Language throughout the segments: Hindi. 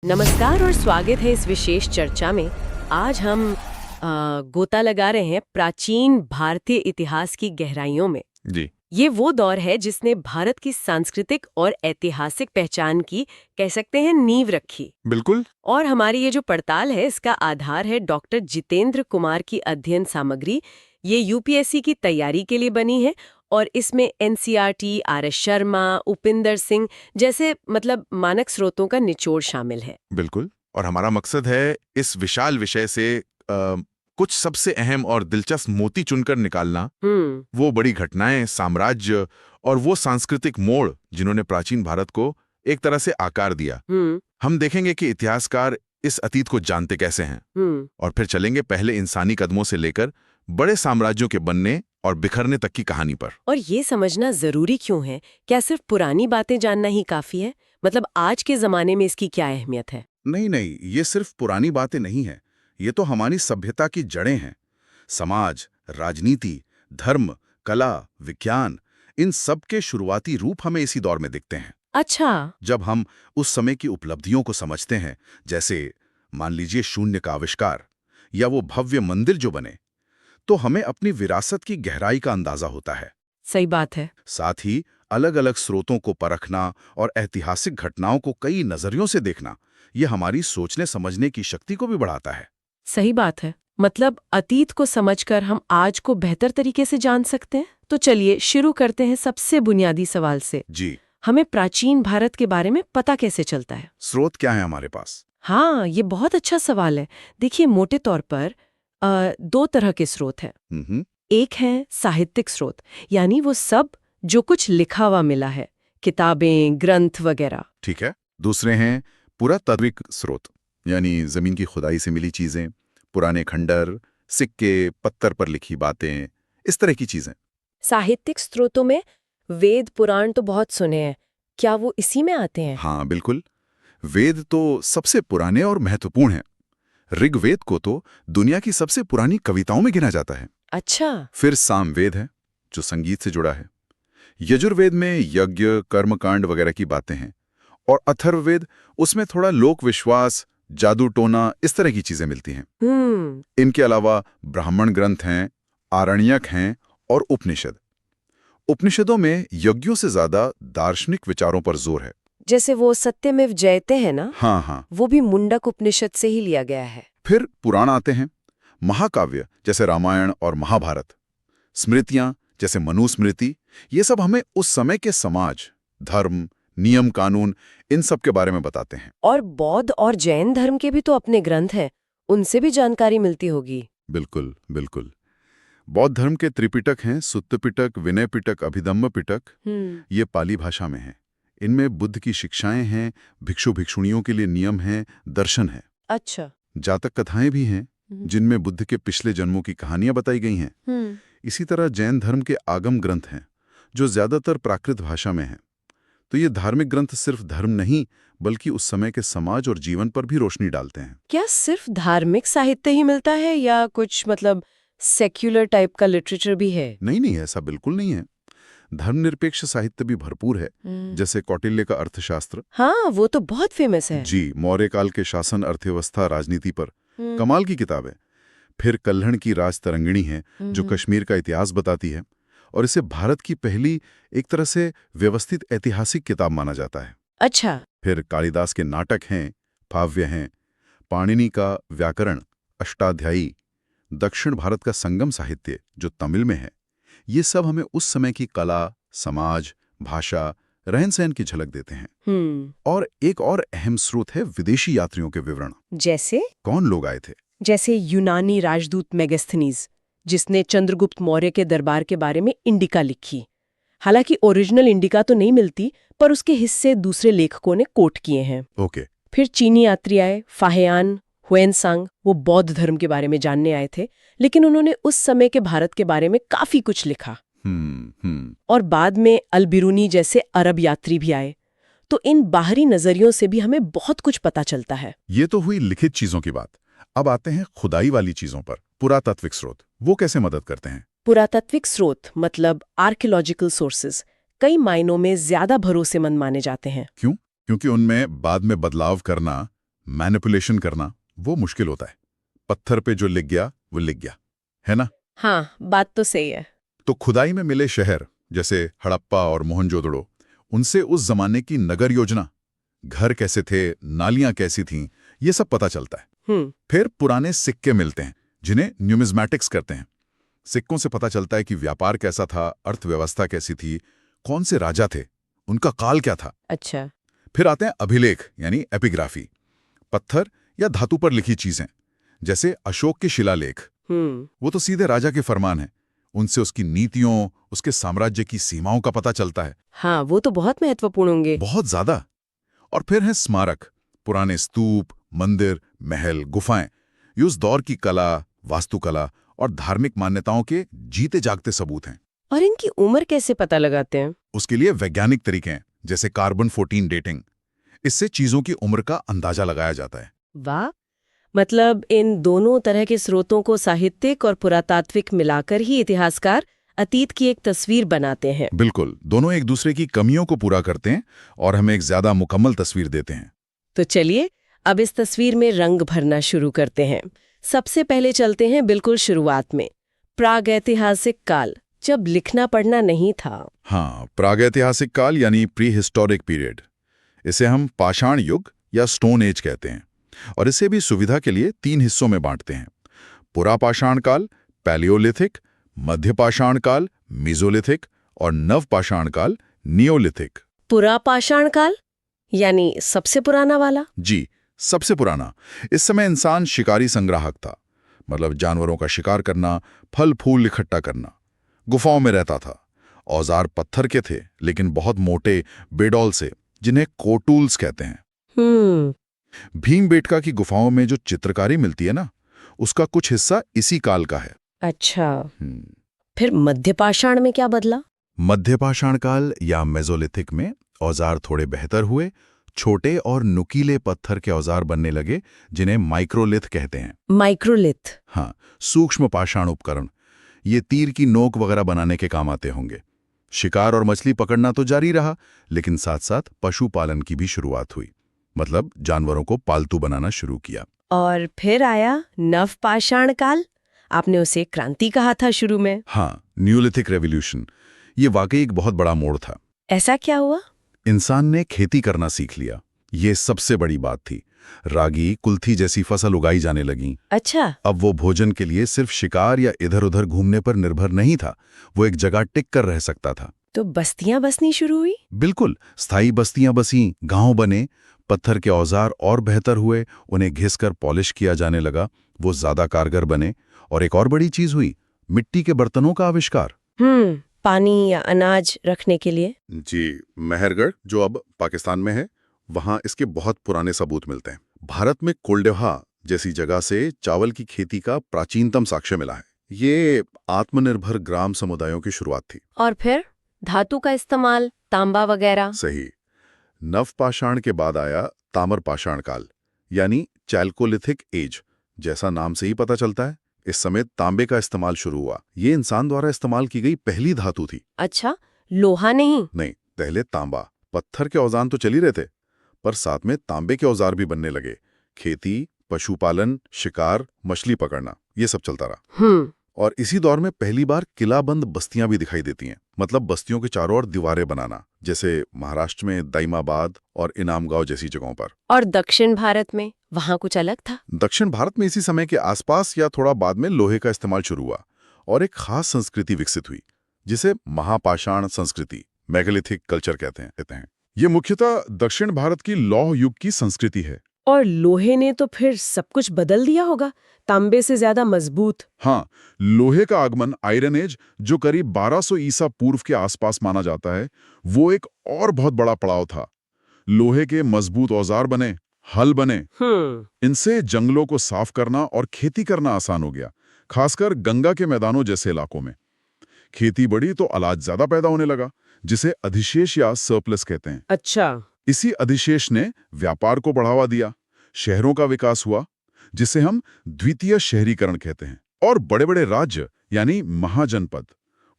नमस्कार और स्वागत है इस विशेष चर्चा में। आज हम गोता लगा रहे हैं प्राचीन भारतीय इतिहास की गहराइयों में। जी। ये वो दौर है जिसने भारत की सांस्कृतिक और ऐतिहासिक पहचान की, कह सकते हैं, नींव रखी। बिल्कुल। और हमारी ये जो पड़ताल है इसका आधार है डॉक्टर जितेंद्र कुमार की अध्ययन सामग्री। ये यूपीएससी की तैयारी के लिए बनी है और इसमें NCERT, R S Sharma, Upinder Singh जैसे मानक स्रोतों का निचोड़ शामिल है। बिल्कुल। और हमारा मकसद है इस विशाल विषय से कुछ सबसे अहम और दिलचस्प मोती चुनकर निकालना। वो बड़ी घटनाएं, साम्राज्य और वो सांस्कृतिक मोड़ जिन्होंने प्राचीन भारत को एक तरह से आकार दिया। हम देखेंगे कि इतिहासकार इस अतीत को जानते कैसे हैं और फिर चलेंगे पहले इंसानी कदमों से लेकर बड़े साम्राज्यों के बनने और बिखरने तक की कहानी पर। और ये समझना जरूरी क्यों है? क्या सिर्फ पुरानी बातें जानना ही काफी है? आज के जमाने में इसकी क्या अहमियत है? नहीं, ये सिर्फ पुरानी बातें नहीं हैं। ये तो हमारी सभ्यता की जड़ें हैं। समाज, राजनीति, धर्म, कला, विज्ञान, इन सब के शुरुआती रूप हमें इसी दौर में दिखते हैं। अच्छा। जब हम उस समय की उपलब्धियों को समझते हैं, जैसे मान लीजिए शून्य का आविष्कार या वो भव्य मंदिर जो बने, तो हमें अपनी विरासत की गहराई का अंदाजा होता है। सही बात है। साथ ही अलग-अलग स्रोतों को परखना और ऐतिहासिक घटनाओं को कई नजरियों से देखना, ये हमारी सोचने समझने की शक्ति को भी बढ़ाता है। सही बात है। अतीत को समझकर हम आज को बेहतर तरीके से जान सकते हैं। तो चलिए शुरू करते हैं सबसे बुनियादी सवाल से। जी। हमें प्राचीन भारत के बारे में पता कैसे चलता है? स्रोत क्या है हमारे पास? हाँ, ये बहुत अच्छा सवाल है। देखिए, मोटे तौर पर दो तरह के स्रोत हैं। एक है साहित्यिक स्रोत, यानी वो सब जो कुछ लिखा हुआ मिला है, किताबें, ग्रंथ वगैरह। ठीक है। दूसरे हैं पुरातात्विक स्रोत, यानी जमीन की खुदाई से मिली चीजें, पुराने खंडर, सिक्के, पत्थर पर लिखी बातें, इस तरह की चीजें। साहित्यिक स्रोतों में वेद पुराण तो बहुत सुने हैं, क्या वो इसी में आते हैं? हाँ बिल्कुल। वेद तो सबसे पुराने और महत्वपूर्ण हैं। ऋग्वेद को तो दुनिया की सबसे पुरानी कविताओं में गिना जाता है। अच्छा। फिर सामवेद है, जो संगीत से जुड़ा है। यजुर्वेद में यज्ञ, कर्मकांड वगैरह की बातें हैं। और अथर्ववेद, उसमें थोड़ा लोक विश्वास, जादू टोना, इस तरह की चीजें मिलती हैं। इनके अलावा ब्राह्मण ग्रंथ हैं, आरण्यक हैं और उपनिषद। उपनिषदों में यज्ञों से ज्यादा दार्शनिक विचारों पर जोर है। जैसे वो सत्यमेव जयते हैं ना? हाँ। वो भी मुंडक उपनिषद से ही लिया गया है। फिर पुराण आते हैं, महाकाव्य जैसे रामायण और महाभारत, स्मृतियां जैसे मनुस्मृति। ये सब हमें उस समय के समाज, धर्म, नियम कानून, इन सब के बारे में बताते हैं। और बौद्ध और जैन धर्म के भी तो अपने ग्रंथ हैं, उनसे भी जानकारी मिलती होगी। बिल्कुल बिल्कुल। बौद्ध धर्म के त्रिपिटक हैं, सुत्त पिटक, विनय पिटक, अभिधम्म पिटक। ये पाली भाषा में हैं। इनमें बुद्ध की शिक्षाएं हैं, भिक्षु भिक्षुणियों के लिए नियम हैं, दर्शन है। अच्छा। जातक कथाएं भी हैं, जिनमें बुद्ध के पिछले जन्मों की कहानियां बताई गई हैं। इसी तरह जैन धर्म के आगम ग्रंथ हैं, जो ज्यादातर प्राकृत भाषा में हैं। तो ये धार्मिक ग्रंथ सिर्फ धर्म नहीं, बल्कि उस समय के समाज और जीवन पर भी रोशनी डालते हैं। क्या सिर्फ धार्मिक साहित्य ही मिलता है या कुछ सेक्युलर टाइप का लिटरेचर भी है? नहीं, ऐसा बिल्कुल नहीं है। धर्मनिरपेक्ष साहित्य भी भरपूर है, जैसे कौटिल्य का अर्थशास्त्र। हाँ, वो तो बहुत फेमस है। जी, मौर्य काल के शासन, अर्थव्यवस्था, राजनीति पर कमाल की किताब है। फिर कल्हण की राजतरंगिणी है, जो कश्मीर का इतिहास बताती है, और इसे भारत की पहली एक तरह से व्यवस्थित ऐतिहासिक किताब माना जाता है। अच्छा। फिर कालिदास के नाटक हैं, काव्य हैं, पाणिनि का व्याकरण, अष्टाध्यायी, दक्षिण भारत का संगम साहित्य जो तमिल में है। ये सब हमें उस समय की कला, समाज, भाषा, रहन सहन की झलक देते हैं। और एक और अहम स्रोत है विदेशी यात्रियों के विवरण। जैसे? कौन लोग आए थे? जैसे यूनानी राजदूत मेगस्थनीज, जिसने चंद्रगुप्त मौर्य के दरबार के बारे में इंडिका लिखी। हालांकि ओरिजिनल इंडिका तो नहीं मिलती, पर उसके हिस्से दूसरे लेखकों ने कोट किए हैं। ओके। फिर चीनी यात्री आए, फाहेयान, हुएनसांग। वो बौद्ध धर्म के बारे में जानने आए थे, लेकिन उन्होंने उस समय के भारत के बारे में काफी कुछ लिखा। और बाद में अल-बिरूनी जैसे अरब यात्री भी आए। तो इन बाहरी नजरियों से भी हमें बहुत कुछ पता चलता है। ये तो हुई लिखित चीजों की बात। अब आते हैं खुदाई वाली चीजों पर। पुरातात्विक स्रोत, वो कैसे मदद करते हैं? पुरातात्विक स्रोत आर्कियोलॉजिकल सोर्सेज कई मायनों में ज्यादा भरोसेमंद माने जाते हैं। क्यों? क्योंकि उनमें बाद में बदलाव करना, मैनिपुलेशन करना वो मुश्किल होता है। पत्थर पे जो लिख गया वो लिख गया, है ना? हाँ, बात तो सही है। तो खुदाई में मिले शहर जैसे हड़प्पा और मोहनजोदड़ो, उनसे उस जमाने की नगर योजना, घर कैसे थे, नालियां कैसी थीं, ये सब पता चलता है। फिर पुराने सिक्के मिलते हैं जिन्हें न्यूमिज्मैटिक्स करते हैं। सिक्कों से पता चलता है कि व्यापार कैसा था, अर्थव्यवस्था कैसी थी, कौन से राजा थे, उनका काल क्या था। अच्छा। फिर आते हैं अभिलेख यानी एपिग्राफी, पत्थर या धातु पर लिखी चीजें, जैसे अशोक के शिलालेख। वो तो सीधे राजा के फरमान है, उनसे उसकी नीतियों, उसके साम्राज्य की सीमाओं का पता चलता है। हाँ, वो तो बहुत महत्वपूर्ण होंगे। बहुत ज्यादा। और फिर है स्मारक, पुराने स्तूप, मंदिर, महल, गुफाएं। ये उस दौर की कला, वास्तुकला और धार्मिक मान्यताओं के जीते जागते सबूत हैं। और इनकी उम्र कैसे पता लगाते हैं? उसके लिए वैज्ञानिक तरीके हैं, जैसे कार्बन 14 डेटिंग। इससे चीजों की उम्र का अंदाजा लगाया जाता है। वाह, मतलब इन दोनों तरह के स्रोतों को साहित्यिक और पुरातात्विक मिलाकर ही इतिहासकार अतीत की एक तस्वीर बनाते हैं। बिल्कुल, दोनों एक दूसरे की कमियों को पूरा करते हैं और हमें एक ज्यादा मुकम्मल तस्वीर देते हैं। तो चलिए अब इस तस्वीर में रंग भरना शुरू करते हैं। सबसे पहले चलते हैं बिल्कुल शुरुआत में, प्रागैतिहासिक काल, जब लिखना पढ़ना नहीं था। हाँ, प्रागैतिहासिक काल यानी प्री हिस्टोरिक पीरियड। इसे हम पाषाण युग या स्टोन एज कहते हैं, और इसे भी सुविधा के लिए 3 हिस्सों में बांटते हैं: पुरापाषाण काल, पैलियोलिथिक, मध्यपाषाण काल, मीजोलिथिक, और नवपाषाण काल, नियोलिथिक। पुरापाषाण काल यानी सबसे पुराना वाला? जी, सबसे पुराना। इस समय इंसान शिकारी संग्राहक था, मतलब जानवरों का शिकार करना, फल फूल इकट्ठा करना। गुफाओं में रहता था। औजार पत्थर के थे, लेकिन बहुत मोटे, बेडौल से, जिन्हें कोटूल्स कहते हैं। भीमबेटका की गुफाओं में जो चित्रकारी मिलती है ना, उसका कुछ हिस्सा इसी काल का है। अच्छा। फिर मध्यपाषाण में क्या बदला? मध्यपाषाण काल या मेसोलिथिक में औजार थोड़े बेहतर हुए, छोटे और नुकीले पत्थर के औजार बनने लगे, जिन्हें माइक्रोलिथ कहते हैं। माइक्रोलिथ? हाँ, सूक्ष्म पाषाण उपकरण। ये तीर की नोक वगैरह बनाने के काम आते होंगे। शिकार और मछली पकड़ना तो जारी रहा, लेकिन साथ साथ पशुपालन की भी शुरुआत हुई, मतलब जानवरों को पालतू बनाना शुरू किया। और फिर आया नवपाषाण काल। आपने उसे क्रांति कहा था शुरू में। हाँ, न्यूलिथिक रेवोल्यूशन। ये वाकई एक बहुत बड़ा मोड़ था। ऐसा क्या हुआ? इंसान ने खेती करना सीख लिया, ये सबसे बड़ी बात थी। रागी, कुल्थी जैसी फसल उगाई जाने लगीं। अच्छा। अब वो भोजन के लिए सिर्फ शिकार या इधर-उधर घूमने पर निर्भर नहीं था, वो एक जगह टिक कर रह सकता था। तो बस्तियां बसनी शुरू हुई? बिल्कुल, स्थायी बस्तियां बसीं, गांव बने, पत्थर के औजार और बेहतर हुए, उन्हें घिसकर पॉलिश किया जाने लगा, वो ज्यादा कारगर बने। और एक और बड़ी चीज हुई, मिट्टी के बर्तनों का आविष्कार। पानी या अनाज रखने के लिए? जी, मेहरगढ़ जो अब पाकिस्तान में है, वहां इसके बहुत पुराने सबूत मिलते हैं। भारत में कोल्डेहा जैसी जगह से चावल की खेती का प्राचीनतम साक्ष्य मिला है। ये आत्मनिर्भर ग्राम समुदायों की शुरुआत थी। और फिर धातु का इस्तेमाल, तांबा वगैरह? सही। नवपाषाण के बाद आया ताम्रपाषाण काल, यानी चैल्कोलिथिक एज। जैसा नाम से ही पता चलता है, इस समय तांबे का इस्तेमाल शुरू हुआ। ये इंसान द्वारा इस्तेमाल की गई पहली धातु थी। अच्छा, लोहा नहीं? नहीं, पहले तांबा। पत्थर के औजार तो चल ही रहे थे, पर साथ में तांबे के औजार भी बनने लगे। खेती, पशुपालन, शिकार, मछली पकड़ना, ये सब चलता रहा। और इसी दौर में पहली बार किलाबंद बस्तियां भी दिखाई देती हैं, मतलब बस्तियों के चारों ओर दीवारें बनाना, जैसे महाराष्ट्र में दाइमाबाद और इनामगांव जैसी जगहों पर। और दक्षिण भारत में वहां कुछ अलग था? दक्षिण भारत में इसी समय के आसपास या थोड़ा बाद में लोहे का इस्तेमाल शुरू हुआ और एक खास संस्कृति विकसित हुई, जिसे महापाषाण संस्कृति, मेगालिथिक कल्चर कहते हैं। ये मुख्यतः दक्षिण भारत की लौह युग की संस्कृति है। और लोहे ने तो फिर सब कुछ बदल दिया होगा, तांबे से ज्यादा मजबूत। हाँ, लोहे का आगमन, आयरन एज, जो करीब 1200 ईसा पूर्व के आसपास माना जाता है, वो एक और बहुत बड़ा पड़ाव था। लोहे के मजबूत औजार बने, हल बने। इनसे जंगलों को साफ करना और खेती करना आसान हो गया, खासकर गंगा के मैदानों जैसे इलाकों में। खेती बढ़ी तो अनाज ज्यादा पैदा होने लगा, जिसे अधिशेष या सरप्लस कहते हैं। अच्छा। इसी अधिशेष ने व्यापार को बढ़ावा दिया, शहरों का विकास हुआ, जिसे हम द्वितीय शहरीकरण कहते हैं। और बड़े बड़े राज्य यानी महाजनपद,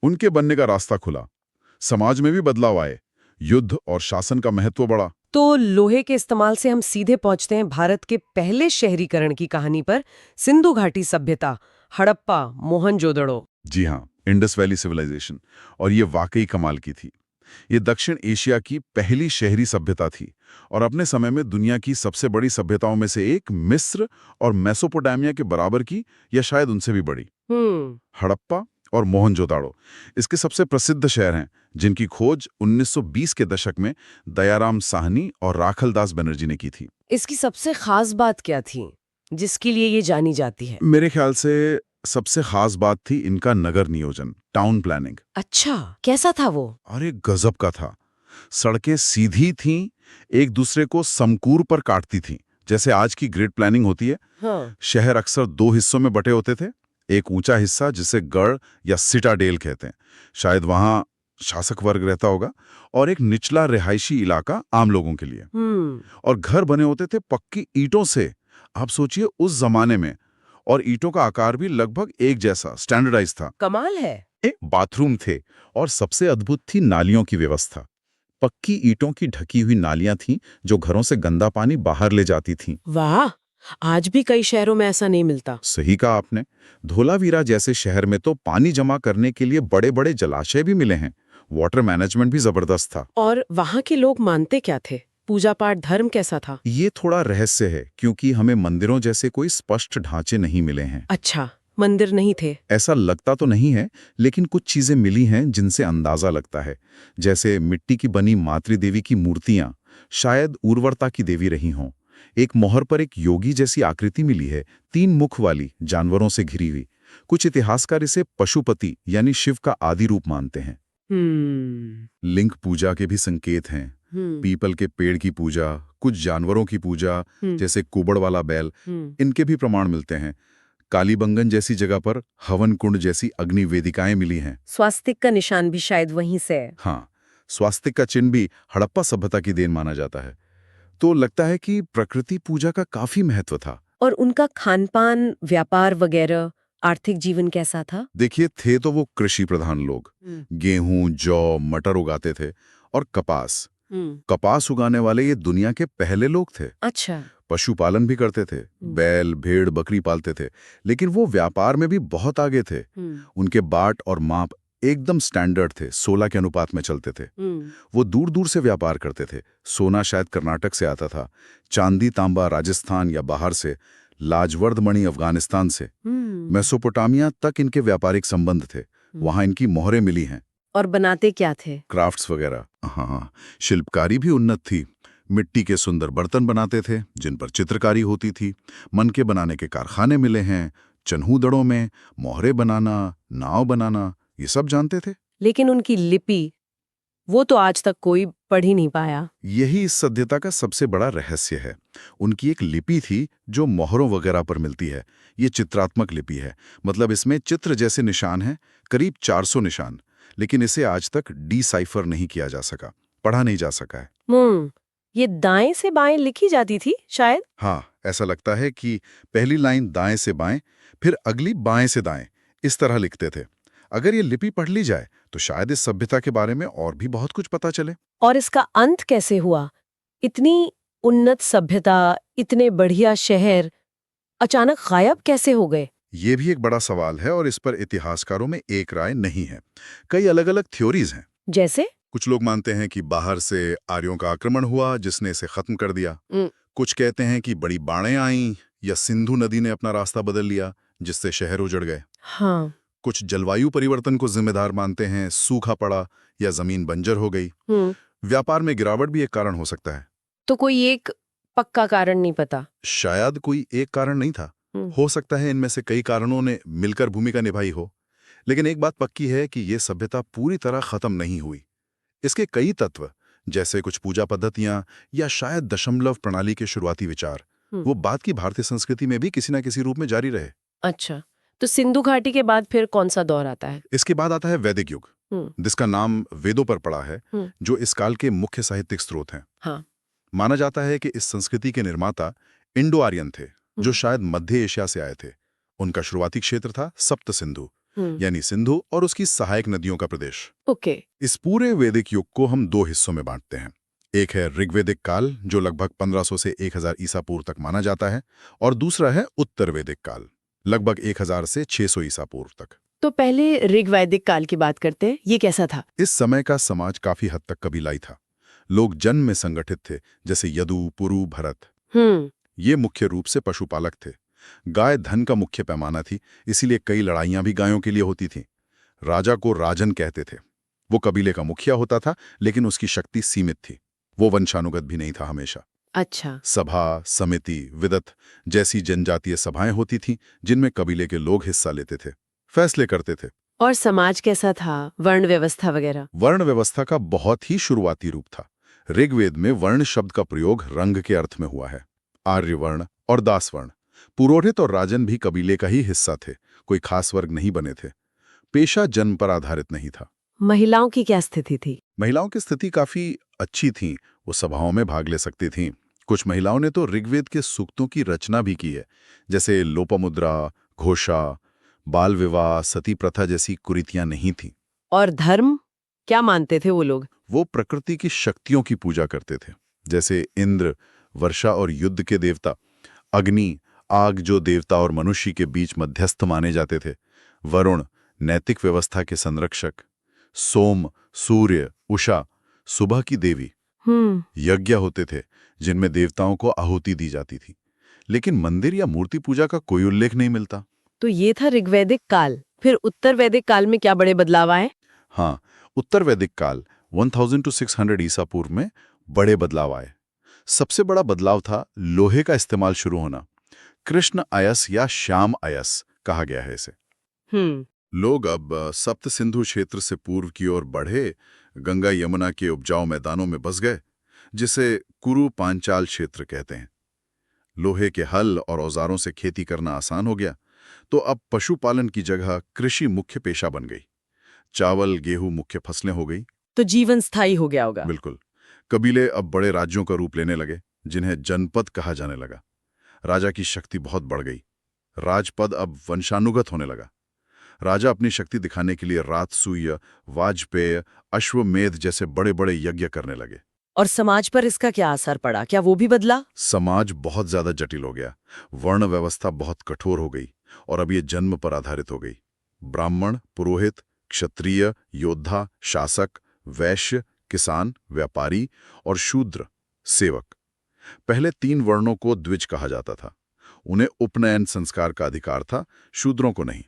उनके बनने का रास्ता खुला। समाज में भी बदलाव आए, युद्ध और शासन का महत्व बढ़ा। तो लोहे के इस्तेमाल से हम सीधे पहुंचते हैं भारत के पहले शहरीकरण की कहानी पर, सिंधु घाटी सभ्यता, हड़प्पा, मोहनजोदड़ो। जी हाँ, इंडस वैली सिविलाइजेशन। और ये वाकई कमाल की थी। ये दक्षिण एशिया की पहली शहरी सभ्यता थी और अपने समय में दुनिया की सबसे बड़ी सभ्यताओं में से एक, मिस्र और मेसोपोटामिया के बराबर की या शायद उनसे भी बड़ी। हड़प्पा और मोहनजोदाड़ो इसके सबसे प्रसिद्ध शहर हैं, जिनकी खोज 1920 के दशक में दयाराम साहनी और राखलदास बनर्जी ने की थी। इसकी सबसे खास बात क्या थी जिसके लिए ये जानी जाती है? मेरे ख्याल से सबसे खास बात थी इनका नगर नियोजन, टाउन प्लानिंग। अच्छा, कैसा था वो? अरे गजब का था। सड़कें सीधी थीं, एक दूसरे को समकूर पर काटती थीं, जैसे आज की ग्रिड प्लानिंग होती है। हाँ। शहर अक्सर 2 हिस्सों में बटे होते थे। एक ऊंचा हिस्सा जिसे गढ़ या सिटाडेल कहते हैं, शायद वहां शासक वर्ग रहता होगा, और एक निचला रिहायशी इलाका आम लोगों के लिए। और घर बने होते थे पक्की ईंटों से। आप सोचिए उस जमाने में, और ईंटों का आकार भी लगभग एक जैसा, स्टैंडर्डाइज था। कमाल है। बाथरूम थे और सबसे अद्भुत थी नालियों की व्यवस्था। पक्की ईंटों की ढकी हुई नालियां थीं जो घरों से गंदा पानी बाहर ले जाती थीं। वाह, आज भी कई शहरों में ऐसा नहीं मिलता। सही कहा आपने। धोलावीरा जैसे शहर में तो पानी जमा करने के लिए बड़े-बड़े जलाशय भी मिले हैं। वाटर मैनेजमेंट भी जबरदस्त था। और वहाँ के लोग मानते क्या थे? पूजा पाठ धर्म कैसा था? ये थोड़ा रहस्य है, क्योंकि हमें मंदिरों जैसे कोई स्पष्ट ढांचे नहीं मिले हैं। अच्छा, मंदिर नहीं थे? ऐसा लगता तो नहीं है, लेकिन कुछ चीजें मिली हैं जिनसे अंदाजा लगता है। जैसे मिट्टी की बनी मातृदेवी की मूर्तियां, शायद उर्वरता की देवी रही हों। एक मोहर पर एक योगी जैसी आकृति मिली है, 3 मुख वाली, जानवरों से घिरी हुई। कुछ इतिहासकार इसे पशुपति यानी शिव का आदि रूप मानते हैं। लिंग पूजा के भी संकेत हैं। पीपल के पेड़ की पूजा, कुछ जानवरों की पूजा जैसे कुबड़ वाला बैल, इनके भी प्रमाण मिलते हैं। कालीबंगन जैसी जगह पर हवन कुंड जैसी अग्नि वेदिकाएं मिली हैं। स्वास्तिक का निशान भी शायद वहीं से है। हाँ, स्वास्तिक का चिन्ह भी हड़प्पा सभ्यता की देन माना जाता है। तो लगता है कि प्रकृति पूजा का काफी महत्व था। और उनका खानपान, व्यापार वगैरह, आर्थिक जीवन कैसा था? देखिए, थे तो वो कृषि प्रधान लोग। गेहूं, जौ, मटर उगाते थे और कपास। कपास उगाने वाले ये दुनिया के पहले लोग थे। अच्छा। पशुपालन भी करते थे, बैल, भेड़, बकरी पालते थे, लेकिन वो व्यापार में भी बहुत आगे थे। उनके बाट और माप एकदम स्टैंडर्ड थे, 16 के अनुपात में चलते थे। वो दूर दूर से व्यापार करते थे। सोना शायद कर्नाटक से आता था, चांदी तांबा राजस्थान या बाहर से, लाजवर्द मणि अफगानिस्तान से। मेसोपोटामिया तक इनके व्यापारिक संबंध थे। वहां इनकी मोहरें मिली हैं। और बनाते क्या थे? क्राफ्ट्स वगैरह। हाँ, शिल्पकारी भी उन्नत थी। मिट्टी के सुंदर बर्तन बनाते थे जिन पर चित्रकारी होती थी। मन के बनाने के कारखाने मिले हैं। चन्हूदड़ों में मोहरे बनाना, नाव बनाना, ये सब जानते थे। लेकिन उनकी लिपि, वो तो आज तक कोई पढ़ ही नहीं पाया। यही इस सभ्यता का सबसे बड़ा रहस्य है। उनकी एक लिपि थी जो मोहरों वगैरह पर मिलती है। ये चित्रात्मक लिपि है, मतलब इसमें चित्र जैसे निशान हैं, करीब 400 निशान। लेकिन इसे आज तक डिसाइफर नहीं किया जा सका, पढ़ा नहीं जा सका है। ये दाएं से बाएं लिखी जाती थी शायद? हाँ, ऐसा लगता है कि पहली लाइन दाएं से बाएं, फिर अगली बाएं से दाएं, इस तरह लिखते थे। अगर ये लिपि पढ़ ली जाए तो शायद इस सभ्यता के बारे में और भी बहुत कुछ पता चले। और इसका अंत कैसे हुआ? इतनी उन्नत सभ्यता, इतने बढ़िया शहर अचानक गायब कैसे हो गए? ये भी एक बड़ा सवाल है और इस पर इतिहासकारों में एक राय नहीं है। कई अलग-अलग थ्योरीज हैं। जैसे? कुछ लोग मानते हैं कि बाहर से आर्यों का आक्रमण हुआ जिसने इसे खत्म कर दिया। कुछ कहते हैं कि बड़ी बाढ़ें आईं या सिंधु नदी ने अपना रास्ता बदल लिया जिससे शहर उजड़ गए। हाँ। कुछ जलवायु परिवर्तन को जिम्मेदार मानते हैं, सूखा पड़ा या जमीन बंजर हो गई। व्यापार में गिरावट भी एक कारण हो सकता है। तो कोई एक पक्का कारण नहीं पता? शायद कोई एक कारण नहीं था। हो सकता है इनमें से कई कारणों ने मिलकर भूमिका निभाई हो। लेकिन एक बात पक्की है कि यह सभ्यता पूरी तरह खत्म नहीं हुई। इसके कई तत्व, जैसे कुछ पूजा पद्धतियां या शायद दशमलव प्रणाली के शुरुआती विचार, वो बाद की भारतीय संस्कृति में भी किसी न किसी रूप में जारी रहे। अच्छा, तो सिंधु घाटी के बाद फिर कौन सा दौर आता है? इसके बाद आता है वैदिक युग, जिसका नाम वेदों पर पड़ा है, जो इस काल के मुख्य साहित्यिक स्रोत हैं। हाँ। माना जाता है कि इस संस्कृति के निर्माता इंडो आर्यन थे, जो शायद मध्य एशिया से आए थे। उनका शुरुआती क्षेत्र था सप्त सिंधु, यानी सिंधु और उसकी सहायक नदियों का प्रदेश। ओके। इस पूरे वैदिक युग को हम 2 हिस्सों में बांटते हैं। एक है ऋग्वेदिक काल, जो लगभग 1500 से 1000 ईसा पूर्व तक माना जाता है, और दूसरा है उत्तर वैदिक काल, लगभग 1000 से 600 ईसा पूर्व तक। तो पहले ऋग्वैदिक काल की बात करते हैं, ये कैसा था? इस समय का समाज काफी हद तक कबीलाई था। लोग जन्म में संगठित थे, जैसे यदु, पुरु, भरत। ये मुख्य रूप से पशुपालक थे। गाय धन का मुख्य पैमाना थी, इसीलिए कई लड़ाइयां भी गायों के लिए होती थीं। राजा को राजन कहते थे। वो कबीले का मुखिया होता था, लेकिन उसकी शक्ति सीमित थी। वो वंशानुगत भी नहीं था हमेशा। अच्छा। सभा, समिति, विदत जैसी जनजातीय सभाएं होती थीं, जिनमें कबीले के लोग हिस्सा लेते थे, फैसले करते थे। और समाज कैसा था, वर्ण व्यवस्था वगैरह? वर्ण व्यवस्था का बहुत ही शुरुआती रूप था। ऋग्वेद में वर्ण शब्द का प्रयोग रंग के अर्थ में हुआ है। आर्य वर्ण और दास वर्ण। पुरोहित और राजन भी कबीले का ही हिस्सा थे, कोई खास वर्ग नहीं बने थे। पेशा जन्म पर आधारित नहीं था। महिलाओं की क्या स्थिति थी? महिलाओं की स्थिति काफी अच्छी थी, वो सभाओं में भाग ले सकती थीं। कुछ महिलाओं ने तो ऋग्वेद के सूक्तों की रचना भी की है, जैसे लोपामुद्रा, घोषा। बाल विवाह, सती प्रथा जैसी कुरीतियां नहीं थीं। और धर्म क्या मानते थे वो लोग? वो प्रकृति की शक्तियों की पूजा करते थे, जैसे इंद्र वर्षा और युद्ध के देवता, अग्नि आग जो देवता और मनुष्य के बीच मध्यस्थ माने जाते थे, वरुण नैतिक व्यवस्था के संरक्षक, सोम सूर्य उषा सुबह की देवी। यज्ञ होते थे जिनमें देवताओं को आहुति दी जाती थी, लेकिन मंदिर या मूर्ति पूजा का कोई उल्लेख नहीं मिलता। तो ये था ऋग्वैदिक काल। फिर उत्तर वैदिक काल में क्या बड़े बदलाव आए? हाँ, उत्तर वैदिक काल 1000 to 600 ईसा पूर्व में बड़े बदलाव आए। सबसे बड़ा बदलाव था लोहे का इस्तेमाल शुरू होना। कृष्ण अयस या श्याम अयस कहा गया है इसे। लोग अब सप्त सिंधु क्षेत्र से पूर्व की ओर बढ़े, गंगा यमुना के उपजाऊ मैदानों में बस गए, जिसे कुरु पांचाल क्षेत्र कहते हैं। लोहे के हल और औजारों से खेती करना आसान हो गया, तो अब पशुपालन की जगह कृषि मुख्य पेशा बन गई। चावल गेहूं मुख्य फसलें हो गई। तो जीवन स्थायी हो गया होगा। बिल्कुल। कबीले अब बड़े राज्यों का रूप लेने लगे, जिन्हें जनपद कहा जाने लगा। राजा की शक्ति बहुत बढ़ गई। राजपद अब वंशानुगत होने लगा। राजा अपनी शक्ति दिखाने के लिए राजसूय, वाजपेय, अश्वमेध जैसे बड़े बड़े यज्ञ करने लगे। और समाज पर इसका क्या असर पड़ा? क्या वो भी बदला? समाज बहुत ज्यादा जटिल हो गया। वर्ण व्यवस्था बहुत कठोर हो गई और अब ये जन्म पर आधारित हो गई। ब्राह्मण, पुरोहित, क्षत्रिय, योद्धा, शासक, वैश्य, किसान, व्यापारी और शूद्र, सेवक। पहले 3 वर्णों को द्विज कहा जाता था। उन्हें उपनयन संस्कार का अधिकार था, शूद्रों को नहीं।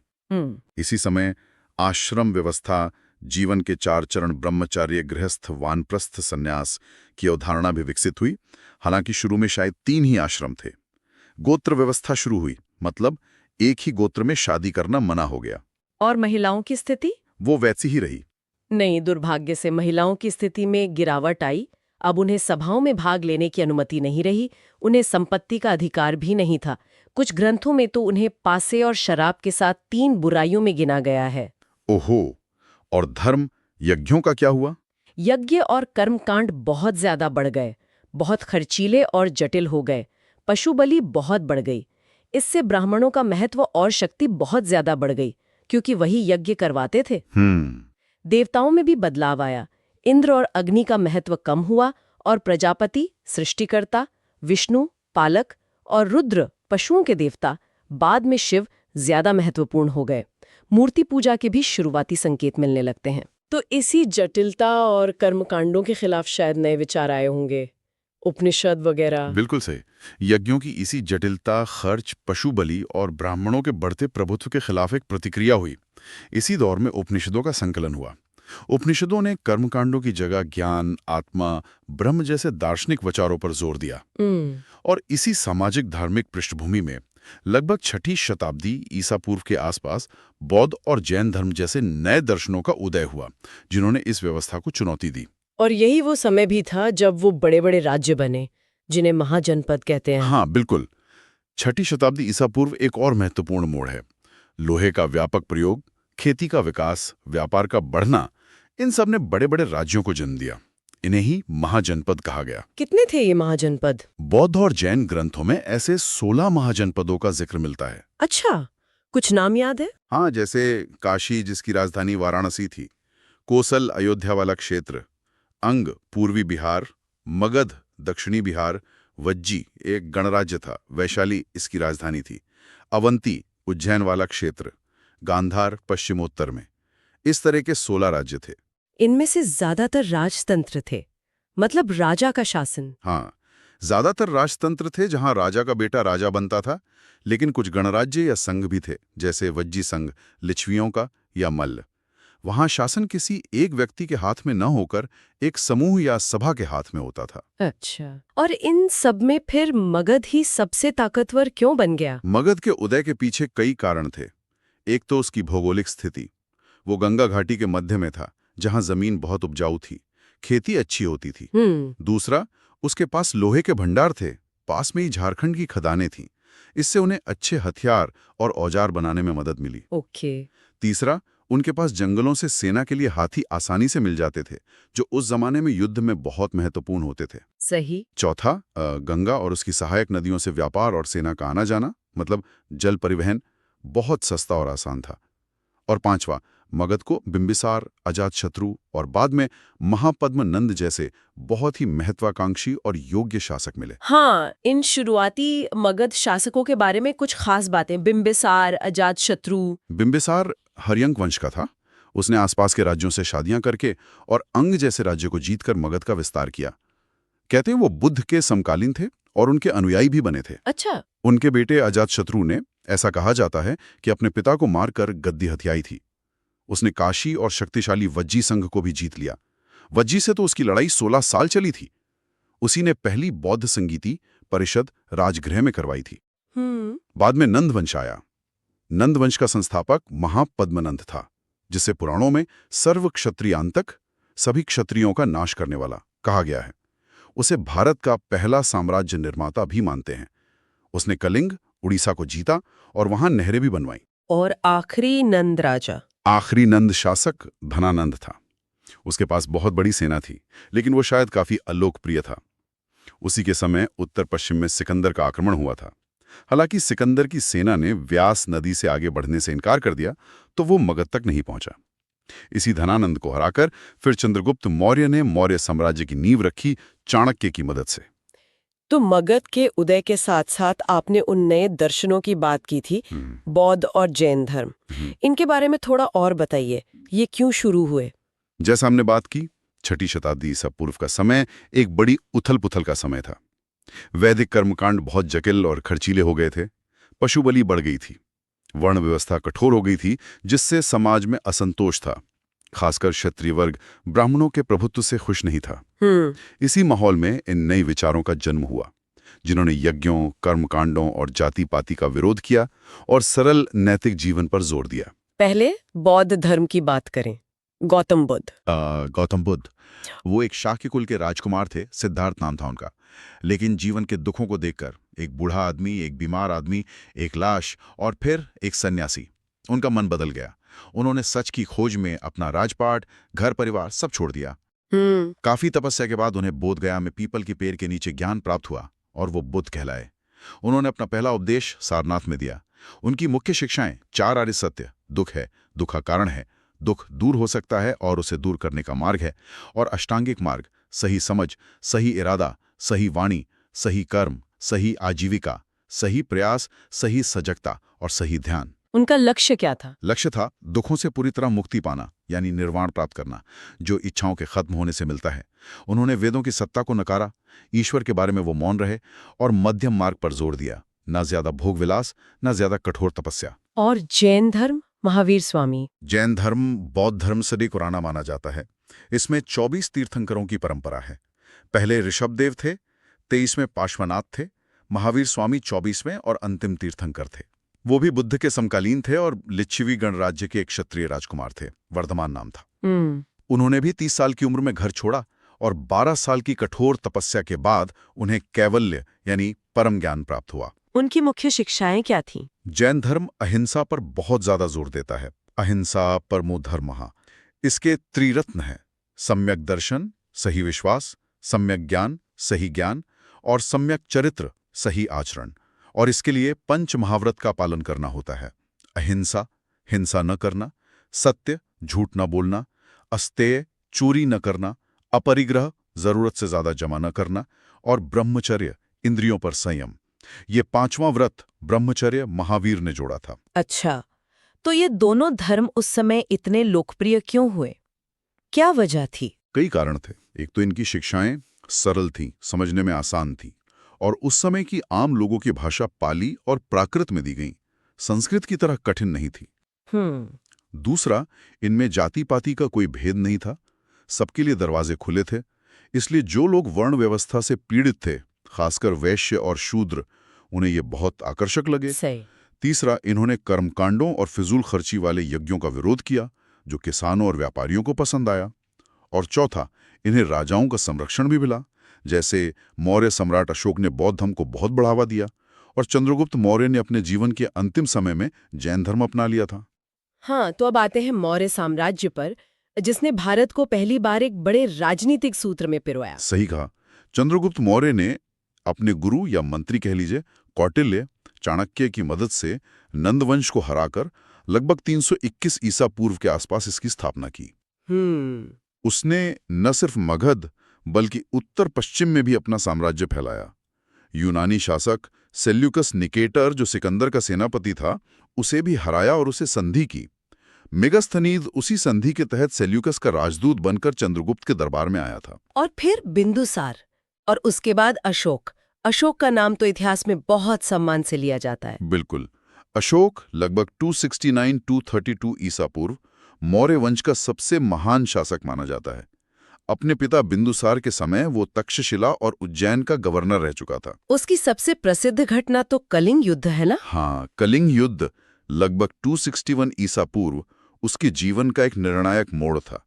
इसी समय आश्रम व्यवस्था, जीवन के 4 चरण ब्रह्मचर्य, गृहस्थ, वानप्रस्थ, संन्यास की अवधारणा भी विकसित हुई। हालांकि शुरू में शायद 3 ही आश्रम थे। गोत्र व्यवस्था शुरू हुई, मतलब एक ही गोत्र में शादी करना मना हो गया। और महिलाओं की स्थिति? वो वैसी ही रही। नहीं, दुर्भाग्य से महिलाओं की स्थिति में गिरावट आई। अब उन्हें सभाओं में भाग लेने की अनुमति नहीं रही, उन्हें संपत्ति का अधिकार भी नहीं था। कुछ ग्रंथों में तो उन्हें पासे और शराब के साथ 3 बुराइयों में गिना गया है। ओहो! और धर्म, यज्ञों का क्या हुआ? यज्ञ और कर्मकांड बहुत ज्यादा बढ़ गए, बहुत खर्चीले और जटिल हो गए। पशु बलि बहुत बढ़ गई। इससे ब्राह्मणों का महत्व और शक्ति बहुत ज्यादा बढ़ गई, क्योंकि वही यज्ञ करवाते थे। देवताओं में भी बदलाव आया। इंद्र और अग्नि का महत्व कम हुआ और प्रजापति सृष्टिकर्ता, विष्णु पालक और रुद्र पशुओं के देवता, बाद में शिव ज्यादा महत्वपूर्ण हो गए। मूर्ति पूजा के भी शुरुआती संकेत मिलने लगते हैं। तो इसी जटिलता और कर्मकांडों के खिलाफ शायद नए विचार आए होंगे, उपनिषद वगैरह। बिल्कुल सही। यज्ञों की इसी जटिलता, खर्च, पशु बलि और ब्राह्मणों के बढ़ते प्रभुत्व के खिलाफ एक प्रतिक्रिया हुई। इसी दौर में उपनिषदों का संकलन हुआ। उपनिषदों ने कर्मकांडों की जगह ज्ञान, आत्मा, ब्रह्म जैसे दार्शनिक विचारों पर जोर दिया। और इसी सामाजिक धार्मिक पृष्ठभूमि में लगभग 6ठी शताब्दी ईसा पूर्व के आसपास बौद्ध और जैन धर्म जैसे नए दर्शनों का उदय हुआ, जिन्होंने इस व्यवस्था को चुनौती दी। और यही वो समय भी था जब वो बड़े बड़े राज्य बने, जिन्हें महाजनपद कहते हैं। हाँ, बिल्कुल। 6ठी शताब्दी ईसा पूर्व एक और महत्वपूर्ण मोड़ है। लोहे का व्यापक प्रयोग, खेती का विकास, व्यापार का बढ़ना, इन सब ने बड़े बड़े राज्यों को जन्म दिया। इन्हें ही महाजनपद कहा गया। कितने थे ये महाजनपद? बौद्ध और जैन ग्रंथों में ऐसे 16 महाजनपदों का जिक्र मिलता है। अच्छा, कुछ नाम याद है? हाँ, जैसे काशी, जिसकी राजधानी वाराणसी थी, कोसल अयोध्या वाला क्षेत्र, अंग पूर्वी बिहार, मगध दक्षिणी बिहार, वज्जी एक गणराज्य था, वैशाली इसकी राजधानी थी, अवंती उज्जैन वाला क्षेत्र, गांधार पश्चिमोत्तर में। इस तरह के 16 राज्य थे। इनमें से ज्यादातर राजतंत्र थे, मतलब राजा का शासन। हाँ, ज्यादातर राजतंत्र थे जहां राजा का बेटा राजा बनता था, लेकिन कुछ गणराज्य या संघ भी थे, जैसे वज्जी संघ लिच्छवियों का या मल्ल। वहां शासन किसी एक व्यक्ति के हाथ में न होकर एक समूह या सभा के हाथ में होता था। अच्छा, और इन सब में फिर मगध ही सबसे ताकतवर क्यों बन गया? मगध के उदय के पीछे कई कारण थे। एक तो उसकी भौगोलिक स्थिति। वो गंगा घाटी के मध्य में था, जहां जमीन बहुत उपजाऊ थी, खेती अच्छी होती थी। दूसरा, उसके पास लोहे के भंडार थे, पास में ही झारखंड की खदानें थीं। इससे उन्हें अच्छे हथियार और औजार बनाने में मदद मिली। ओके। तीसरा, उनके पास जंगलों से सेना के लिए हाथी आसानी से मिल जाते थे, जो उस जमाने में युद्ध में बहुत महत्वपूर्ण होते थे। सही। चौथा, गंगा और उसकी सहायक नदियों से व्यापार और सेना का आना जाना, मतलब जल परिवहन, बहुत सस्ता और आसान था। और पांचवा, मगध को बिंबिसार, अजातशत्रु और बाद में महापद्म नंद जैसे बहुत ही महत्वाकांक्षी और योग्य शासक मिले। हाँ, इन शुरुआती मगध शासकों के बारे में कुछ खास बातें। बिंबिसार, अजातशत्रु। बिंबिसार हर्यंक वंश का था। उसने आसपास के राज्यों से शादियां करके और अंग जैसे राज्य को जीतकर मगध का विस्तार किया। कहते हैं वो बुद्ध के समकालीन थे और उनके अनुयायी भी बने थे। अच्छा। उनके बेटे अजातशत्रु ने, ऐसा कहा जाता है कि अपने पिता को मारकर गद्दी हथियाई थी। उसने काशी और शक्तिशाली वज्जी संघ को भी जीत लिया। वज्जी से तो उसकी लड़ाई 16 साल चली थी। उसी ने पहली बौद्ध संगीति परिषद राजगृह में करवाई थी। बाद में नंद वंश आया। नंद वंश का संस्थापक महापद्मनंद था, जिसे पुराणों में सर्व क्षत्रियांतक, सभी क्षत्रियों का नाश करने वाला कहा गया है। उसे भारत का पहला साम्राज्य निर्माता भी मानते हैं। उसने कलिंग, उड़ीसा को जीता और वहां नहरें भी बनवाई। और आखिरी नंद राजा? आखिरी नंद शासक धनानंद था। उसके पास बहुत बड़ी सेना थी, लेकिन वो शायद काफी अलोकप्रिय था। उसी के समय उत्तर पश्चिम में सिकंदर का आक्रमण हुआ था। हालांकि सिकंदर की सेना ने व्यास नदी से आगे बढ़ने से इनकार कर दिया, तो वो मगध तक नहीं पहुंचा। इसी धनानंद को हराकर फिर चंद्रगुप्त मौर्य ने मौर्य साम्राज्य की नींव रखी, चाणक्य की मदद से। तो मगध के उदय के साथ साथ आपने उन नए दर्शनों की बात की थी, बौद्ध और जैन धर्म। इनके बारे में थोड़ा और बताइए, ये क्यों शुरू हुए? जैसा हमने बात की, 6ठी शताब्दी ईसा पूर्व का समय एक बड़ी उथल-पुथल का समय था। वैदिक कर्मकांड बहुत जटिल और खर्चीले हो गए थे। पशु बलि बढ़ गई थी। वर्ण व्यवस्था कठोर हो गई थी, जिससे समाज में असंतोष था। खासकर क्षत्रिय वर्ग ब्राह्मणों के प्रभुत्व से खुश नहीं था। इसी माहौल में इन नए विचारों का जन्म हुआ, जिन्होंने यज्ञों, कर्मकांडों और जाति पाति का विरोध किया और सरल नैतिक जीवन पर जोर दिया। पहले बौद्ध धर्म की बात करें। गौतम बुद्ध वो एक शाक्य कुल के राजकुमार थे, सिद्धार्थ नाम था उनका। लेकिन जीवन के दुखों को देखकर, एक बूढ़ा आदमी, एक बीमार आदमी, एक लाश और फिर एक सन्यासी, उनका मन बदल गया। उन्होंने सच की खोज में अपना राजपाट, घर परिवार सब छोड़ दिया। काफी तपस्या के बाद उन्हें बोधगया में पीपल के पेड़ के नीचे ज्ञान प्राप्त हुआ और वो बुद्ध कहलाए। उन्होंने अपना पहला उपदेश सारनाथ में दिया। उनकी मुख्य शिक्षाएं 4 आर्य सत्य, दुख है, दुख का कारण है, दुख दूर हो सकता है और उसे दूर करने का मार्ग है, और अष्टांगिक मार्ग, सही समझ, सही इरादा, सही वाणी, सही कर्म, सही आजीविका, सही प्रयास, सही सजगता और सही ध्यान। उनका लक्ष्य क्या था? लक्ष्य था दुखों से पूरी तरह मुक्ति पाना, यानी निर्वाण प्राप्त करना, जो इच्छाओं के खत्म होने से मिलता है। उन्होंने वेदों की सत्ता को नकारा, ईश्वर के बारे में वो मौन रहे और मध्यम मार्ग पर जोर दिया। न ज्यादा भोग विलास, न ज्यादा कठोर तपस्या। और जैन धर्म? महावीर स्वामी। जैन धर्म बौद्ध धर्म से भी पुराना माना जाता है। इसमें 24 तीर्थंकरों की परंपरा है। पहले ऋषभदेव थे, 23वें पार्श्वनाथ थे, महावीर स्वामी 24वें और अंतिम तीर्थंकर थे। वो भी बुद्ध के समकालीन थे और लिच्छवी गणराज्य के एक क्षत्रिय राजकुमार थे, वर्धमान नाम था। उन्होंने भी 30 साल की उम्र में घर छोड़ा और 12 साल की कठोर तपस्या के बाद उन्हें कैवल्य यानी परम ज्ञान प्राप्त हुआ। उनकी मुख्य शिक्षाएं क्या थीं? जैन धर्म अहिंसा पर बहुत ज्यादा जोर देता है। अहिंसा परमो धर्मः। इसके त्रिरत्न हैं: सम्यक दर्शन, सही विश्वास, सम्यक ज्ञान, सही ज्ञान और सम्यक चरित्र, सही आचरण। और इसके लिए 5 महाव्रत का पालन करना होता है: अहिंसा, हिंसा न करना; सत्य, झूठ न बोलना; अस्तेय, चोरी न करना; अपरिग्रह, जरूरत से ज्यादा जमा न करना, और ब्रह्मचर्य, इंद्रियों पर संयम। ये 5वां व्रत ब्रह्मचर्य महावीर ने जोड़ा था। अच्छा, तो ये दोनों धर्म उस समय इतने लोकप्रिय क्यों हुए? क्या वजह थी? कई कारण थे। एक तो इनकी शिक्षाएं सरल थीं, समझने में आसान थीं, और उस समय की आम लोगों की भाषा पाली और प्राकृत में दी गई, संस्कृत की तरह कठिन नहीं थी। दूसरा, इनमें जाति पाति का कोई भेद नहीं था, सबके लिए दरवाजे खुले थे, इसलिए जो लोग वर्ण व्यवस्था से पीड़ित थे, खासकर वैश्य और शूद्र, उन्हें ये बहुत आकर्षक लगे। सही। तीसरा, इन्होंने कर्मकांडों और फिजूल खर्ची वाले यज्ञों का विरोध किया, जो किसानों और व्यापारियों को पसंद आया। और चौथा, इन्हें राजाओं का संरक्षण भी मिला, जैसे मौर्य सम्राट अशोक ने बौद्ध धर्म को बहुत बढ़ावा दिया, और चंद्रगुप्त मौर्य ने अपने जीवन के अंतिम समय में जैन धर्म अपना लिया था। हाँ, तो अब आते हैं मौर्य साम्राज्य पर, जिसने भारत को पहली बार एक बड़े राजनीतिक सूत्र में पिरोया। सही कहा। चंद्रगुप्त मौर्य ने अपने गुरु या मंत्री कह लीजिए कौटिल्य चाणक्य की मदद से नंदवंश को हराकर लगभग 321 ईसा पूर्व के आसपास इसकी स्थापना की। उसने न सिर्फ मगध बल्कि उत्तर पश्चिम में भी अपना साम्राज्य फैलाया। यूनानी शासक सेल्यूकस निकेटर, जो सिकंदर का सेनापति था, उसे भी हराया और उसे संधि की। मेगस्थनीद उसी संधि के तहत सेल्यूकस का राजदूत बनकर चंद्रगुप्त के दरबार में आया था। और फिर बिंदुसार, और उसके बाद अशोक। अशोक का नाम तो इतिहास में बहुत सम्मान से लिया जाता है। बिल्कुल। अशोक लगभग 269-232 ईसा पूर्व मौर्य वंश का सबसे महान शासक माना जाता है। अपने पिता बिंदुसार के समय वो तक्षशिला और उज्जैन का गवर्नर रह चुका था। उसकी सबसे प्रसिद्ध घटना तो कलिंग युद्ध है ना? हाँ, कलिंग युद्ध लगभग 261 ईसा पूर्व उसके जीवन का एक निर्णायक मोड़ था।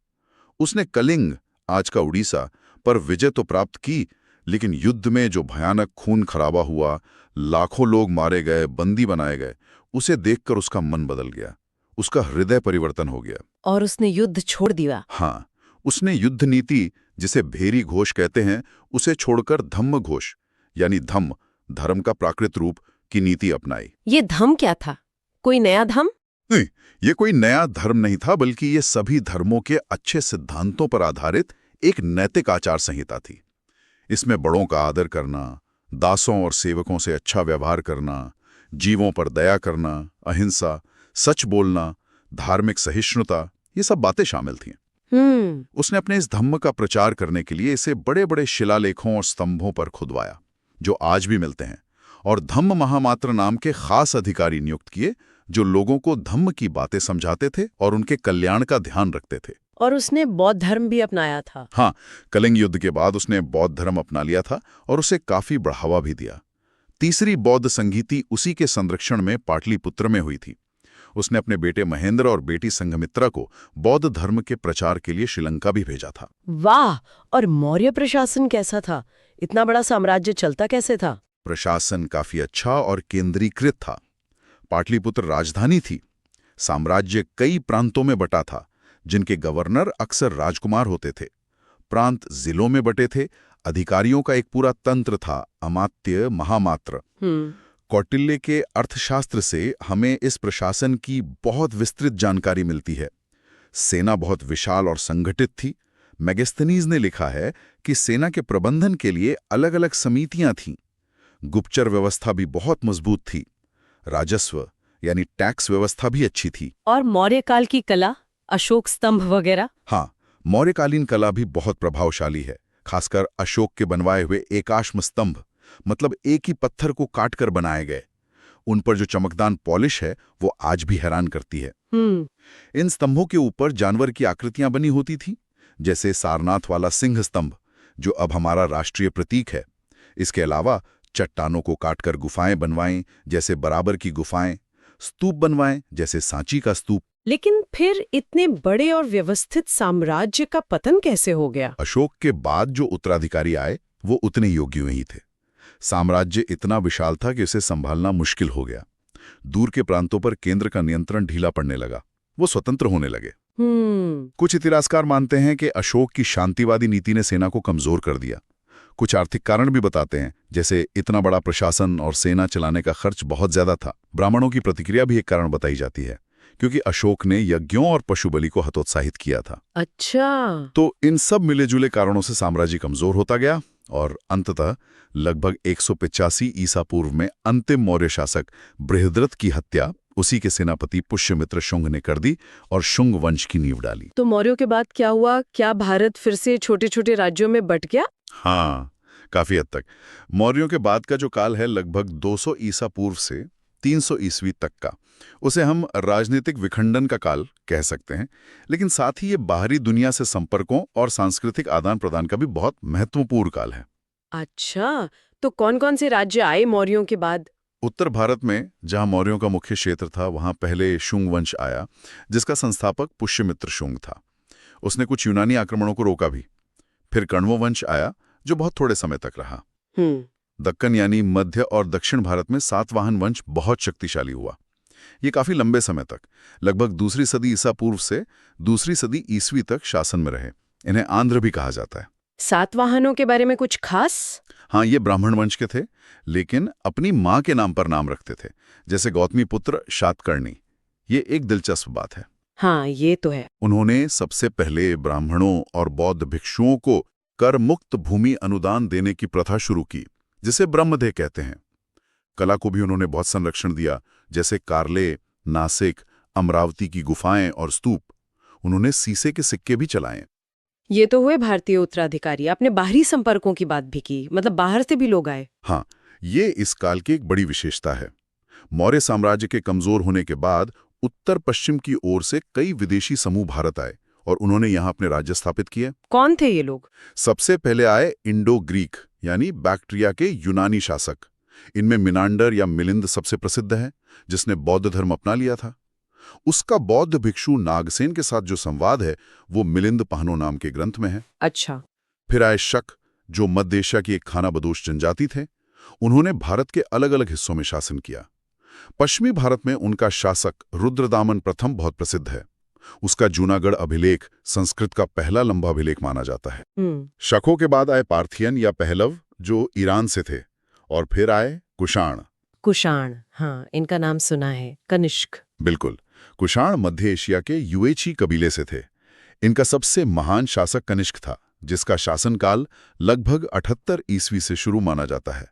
उसने कलिंग, आज का उड़ीसा, पर विजय तो प्राप्त की, लेकिन युद्ध में जो भयानक खून खराबा हुआ, लाखों लोग मारे गए, बंदी बनाए गए, उसे देखकर उसका मन बदल गया, उसका हृदय परिवर्तन हो गया। और उसने युद्ध छोड़ दिया। हाँ, उसने युद्ध नीति, जिसे भेरी घोष कहते हैं, उसे छोड़कर धम्म घोष यानी धम्म, धर्म का प्राकृत रूप, की नीति अपनाई। ये धम्म क्या था? कोई नया धर्म? नहीं, ये कोई नया धर्म नहीं था, बल्कि ये सभी धर्मों के अच्छे सिद्धांतों पर आधारित एक नैतिक आचार संहिता थी। इसमें बड़ों का आदर करना, दासों और सेवकों से अच्छा व्यवहार करना, जीवों पर दया करना, अहिंसा, सच बोलना, धार्मिक सहिष्णुता, ये सब बातें शामिल थीं। उसने अपने इस धम्म का प्रचार करने के लिए इसे बड़े बड़े शिलालेखों और स्तंभों पर खुदवाया, जो आज भी मिलते हैं, और धम्म महामात्र नाम के खास अधिकारी नियुक्त किए, जो लोगों को धम्म की बातें समझाते थे और उनके कल्याण का ध्यान रखते थे। और उसने बौद्ध धर्म भी अपनाया था। हाँ, कलिंग युद्ध के बाद उसने बौद्ध धर्म अपना लिया था और उसे काफी बढ़ावा भी दिया। तीसरी बौद्ध संगीति उसी के संरक्षण में पाटलिपुत्र में हुई थी। उसने अपने बेटे महेंद्र और बेटी संघमित्रा को बौद्ध धर्म के प्रचार के लिए श्रीलंका भी भेजा था। वाह! और मौर्य प्रशासन कैसा था? इतना बड़ा साम्राज्य चलता कैसे था? प्रशासन काफी अच्छा और केंद्रीकृत था। पाटलिपुत्र राजधानी थी। साम्राज्य कई प्रांतों में बटा था, जिनके गवर्नर अक्सर राजकुमार होते थे। प्रांत जिलों में बटे थे। अधिकारियों का एक पूरा तंत्र था, अमात्य, महामात्र। कौटिल्य के अर्थशास्त्र से हमें इस प्रशासन की बहुत विस्तृत जानकारी मिलती है। सेना बहुत विशाल और संगठित थी। मेगस्थनीज ने लिखा है कि सेना के प्रबंधन के लिए अलग अलग समितियां थीं। गुप्तचर व्यवस्था भी बहुत मजबूत थी। राजस्व यानी टैक्स व्यवस्था भी अच्छी थी। और मौर्य काल की कला, अशोक स्तंभ वगैरह? हाँ, मौर्यकालीन कला भी बहुत प्रभावशाली है, खासकर अशोक के बनवाए हुए एकाश्म स्तंभ, मतलब एक ही पत्थर को काटकर बनाए गए। उन पर जो चमकदार पॉलिश है, वो आज भी हैरान करती है। इन स्तंभों के ऊपर जानवर की आकृतियां बनी होती थी, जैसे सारनाथ वाला सिंह स्तंभ, जो अब हमारा राष्ट्रीय प्रतीक है। इसके अलावा चट्टानों को काटकर गुफाएं बनवाएं, जैसे बराबर की गुफाएं, स्तूप बनवाएं, जैसे सांची का स्तूप। लेकिन फिर इतने बड़े और व्यवस्थित साम्राज्य का पतन कैसे हो गया? अशोक के बाद जो उत्तराधिकारी आए, वो उतने योग्य नहीं थे। साम्राज्य इतना विशाल था कि उसे संभालना मुश्किल हो गया। दूर के प्रांतों पर केंद्र का नियंत्रण ढीला पड़ने लगा, वो स्वतंत्र होने लगे। कुछ इतिहासकार मानते हैं कि अशोक की शांतिवादी नीति ने सेना को कमजोर कर दिया। कुछ आर्थिक कारण भी बताते हैं, जैसे इतना बड़ा प्रशासन और सेना चलाने का खर्च बहुत ज्यादा था। ब्राह्मणों की प्रतिक्रिया भी एक कारण बताई जाती है, क्योंकि अशोक ने यज्ञों और पशु बलि को हतोत्साहित किया था। अच्छा। तो इन सब मिले जुले कारणों से साम्राज्य कमजोर होता गया और अंततः लगभग 185 ईसा पूर्व में अंतिम मौर्य शासक बृहद्रथ की हत्या उसी के सेनापति पुष्यमित्र शुंग ने कर दी और शुंग वंश की नींव डाली। तो मौर्यों के बाद क्या हुआ? क्या भारत फिर से छोटे छोटे राज्यों में बंट गया? हाँ, काफी हद तक। मौर्यों के बाद का जो काल है लगभग 200 ईसा पूर्व से 300 ईस्वी तक का, उसे हम राजनीतिक विखंडन का काल कह सकते हैं, लेकिन साथ ही ये बाहरी दुनिया से संपर्कों और सांस्कृतिक आदान प्रदान का भी बहुत महत्वपूर्ण काल है। अच्छा, तो कौन कौन से राज्य आए मौर्यों के बाद? उत्तर भारत में जहां मौर्यों का मुख्य क्षेत्र था वहां पहले शुंग वंश आया, जिसका संस्थापक पुष्यमित्र शुंग था। उसने कुछ यूनानी आक्रमणों को रोका भी। फिर कण्व वंश आया जो बहुत थोड़े समय तक रहा। दक्कन यानी मध्य और दक्षिण भारत में सातवाहन वंश बहुत शक्तिशाली हुआ। ये काफी लंबे समय तक, लगभग दूसरी सदी ईसा पूर्व से दूसरी सदी ईस्वी तक शासन में रहे। इन्हें आंध्र भी कहा जाता है। सातवाहनों के बारे में कुछ खास? हाँ, ये ब्राह्मण वंश के थे, लेकिन अपनी मां के नाम पर नाम रखते थे, जैसे गौतमी पुत्र शातकर्णी। ये एक दिलचस्प बात है। हाँ, ये तो है। उन्होंने सबसे पहले ब्राह्मणों और बौद्ध भिक्षुओं को कर मुक्त भूमि अनुदान देने की प्रथा शुरू की, जिसे ब्रह्मदेह कहते हैं। कला को भी उन्होंने बहुत संरक्षण दिया, जैसे कार्ले, नासिक, अमरावती की गुफाएं और स्तूप। उन्होंने सीसे के सिक्के भी चलाए। ये तो हुए भारतीय उत्तराधिकारी। आपने बाहरी संपर्कों की बात भी की, मतलब बाहर से भी लोग आए। हाँ, ये इस काल की एक बड़ी विशेषता है। मौर्य साम्राज्य के कमजोर होने के बाद उत्तर पश्चिम की ओर से कई विदेशी समूह भारत आए और उन्होंने यहाँ अपने राज्य स्थापित किए। कौन थे ये लोग? सबसे पहले आए इंडो ग्रीक यानी बैक्ट्रिया के यूनानी शासक। इनमें मिनांडर या मिलिंद सबसे प्रसिद्ध है, जिसने बौद्ध धर्म अपना लिया था। उसका बौद्ध भिक्षु नागसेन के साथ जो संवाद है वो मिलिंद पहनो नाम के ग्रंथ में है। अच्छा। फिर आए शक, जो मध्य एशिया की एक खानाबदोश जनजाति थे। उन्होंने भारत के अलग अलग हिस्सों में शासन किया। पश्चिमी भारत में उनका शासक रुद्रदामन प्रथम बहुत प्रसिद्ध है। उसका जूनागढ़ अभिलेख संस्कृत का पहला लंबा अभिलेख माना जाता है। शकों के बाद आए पार्थियन या पहलव, जो ईरान से थे, और फिर आए कुषाण। कुषाण, हाँ, इनका नाम सुना है। कनिष्क। बिल्कुल, कुषाण मध्य एशिया के युएची कबीले से थे। इनका सबसे महान शासक कनिष्क था, जिसका शासनकाल लगभग 78 ईस्वी से शुरू माना जाता है।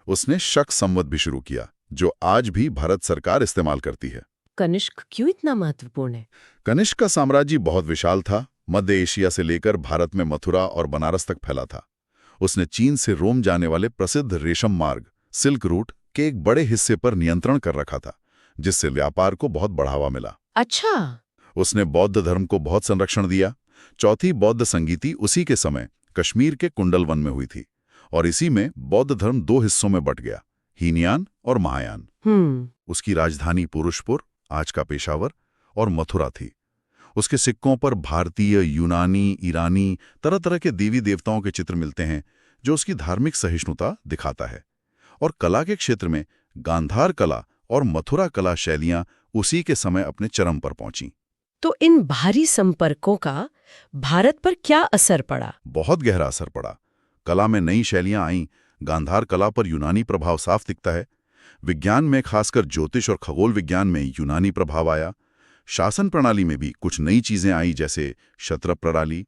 उसने शक संवत भी शुरू किया, जो आज भी भारत सरकार इस्तेमाल करती है। कनिष्क क्यों इतना महत्वपूर्ण है? कनिष्क का साम्राज्य बहुत विशाल था। मध्य एशिया से लेकर भारत में मथुरा और बनारस तक फैला था। उसने चीन से रोम जाने वाले प्रसिद्ध रेशम मार्ग, सिल्क रूट के एक बड़े हिस्से पर नियंत्रण कर रखा था, जिससे व्यापार को बहुत बढ़ावा मिला। अच्छा। उसने बौद्ध धर्म को बहुत संरक्षण दिया। चौथी बौद्ध संगीति उसी के समय कश्मीर के कुंडल वन में हुई थी, और इसी में बौद्ध धर्म 2 हिस्सों में बंट गया, हीनयान और महायान। उसकी राजधानी पुरुषपुर, आज का पेशावर, और मथुरा थी। उसके सिक्कों पर भारतीय, यूनानी, ईरानी तरह तरह के देवी देवताओं के चित्र मिलते हैं, जो उसकी धार्मिक सहिष्णुता दिखाता है। और कला के क्षेत्र में गांधार कला और मथुरा कला शैलियां उसी के समय अपने चरम पर पहुंची। तो इन बाहरी संपर्कों का भारत पर क्या असर पड़ा? बहुत गहरा असर पड़ा। कला में नई शैलियां आईं। गांधार कला पर यूनानी प्रभाव साफ दिखता है। विज्ञान में, खासकर ज्योतिष और खगोल विज्ञान में यूनानी प्रभाव आया। शासन प्रणाली में भी कुछ नई चीजें आई, जैसे शत्र प्रणाली।